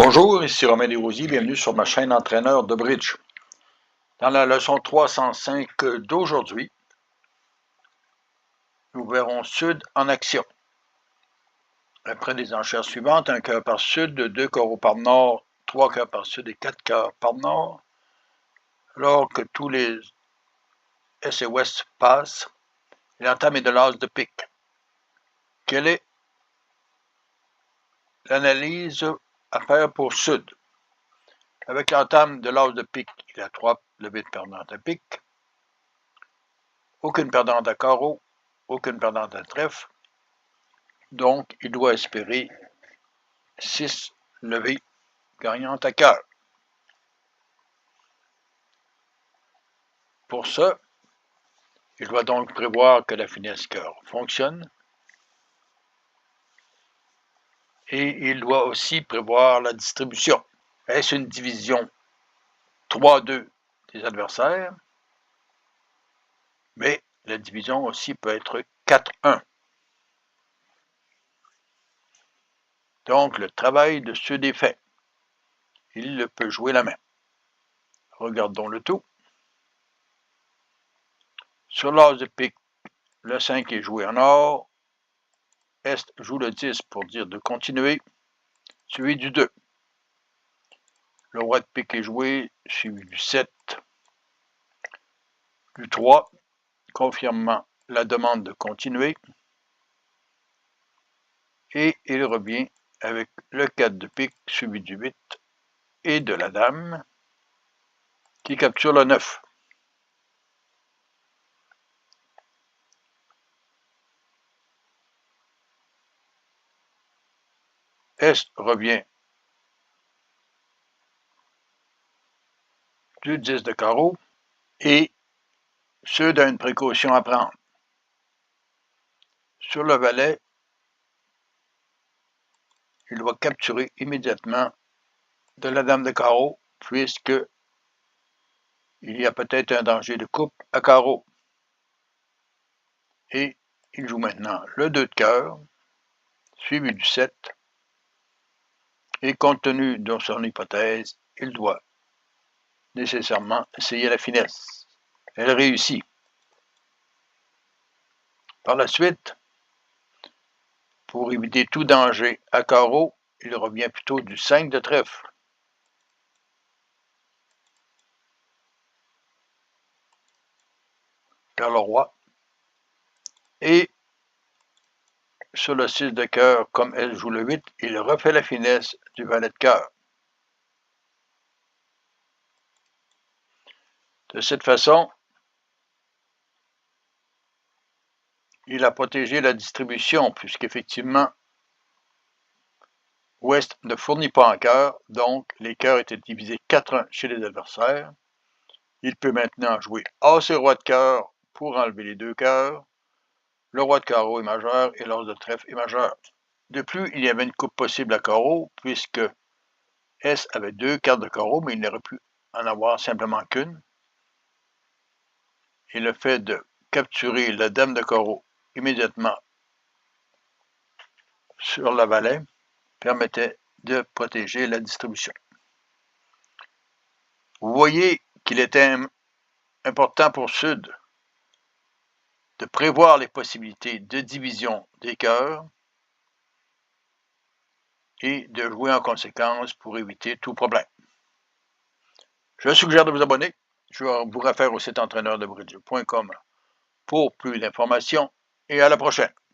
Bonjour, ici Romain Desrosiers, bienvenue sur ma chaîne Entraîneur de Bridge. Dans la leçon 305 d'aujourd'hui, nous verrons Sud en action. Après les enchères suivantes, 1 cœur par Sud, 2 carreaux par Nord, 3 cœurs par Sud et 4 cœurs par Nord. Alors que tous les Est et Ouest passent, il entame de l'as de pique. Quelle est l'analyse à faire pour Sud? Avec l'entame de l'as de pique, il a 3 levées de perdante à pique, aucune perdante à carreau, aucune perdante à trèfle, donc il doit espérer 6 levées gagnantes à cœur. Pour ça, il doit donc prévoir que la finesse cœur fonctionne et il doit aussi prévoir la distribution. Est-ce une division 3-2 des adversaires? Mais la division aussi peut être 4-1. Donc le travail de Sud est fait. Il peut jouer la main. Regardons le tout. Sur l'as de pique, le 5 est joué en or. Est joue le 10 pour dire de continuer, suivi du 2. Le roi de pique est joué, suivi du 7, du 3, confirmant la demande de continuer. Et il revient avec le 4 de pique, suivi du 8 et de la dame, qui capture le 9. Est revient du 10 de carreau et Sud a une précaution à prendre. Sur le valet, il doit capturer immédiatement de la dame de carreau, puisque il y a peut-être un danger de coupe à carreau. Et il joue maintenant le 2 de cœur, suivi du 7, et compte tenu de son hypothèse, il doit nécessairement essayer la finesse. Elle réussit. Par la suite, pour éviter tout danger à carreau, il revient plutôt du 5 de trèfle. Vers le roi. Et sur le 6 de cœur, comme elle joue le 8, il refait la finesse du valet de cœur. De cette façon, il a protégé la distribution, puisqu'effectivement, Ouest ne fournit pas en cœur, donc les cœurs étaient divisés 4-1 chez les adversaires. Il peut maintenant jouer As et Roi de cœur pour enlever les 2 cœurs. Le Roi de carreau est majeur et l'As de trèfle est majeur. De plus, il y avait une coupe possible à carreau, puisque S avait 2 cartes de carreau, mais il n'aurait pu en avoir simplement qu'une. Et le fait de capturer la dame de carreau immédiatement sur la valet permettait de protéger la distribution. Vous voyez qu'il était important pour Sud de prévoir les possibilités de division des cœurs et de jouer en conséquence pour éviter tout problème. Je suggère de vous abonner. Je vais vous référer au site entraîneurdebridge.com pour plus d'informations et à la prochaine.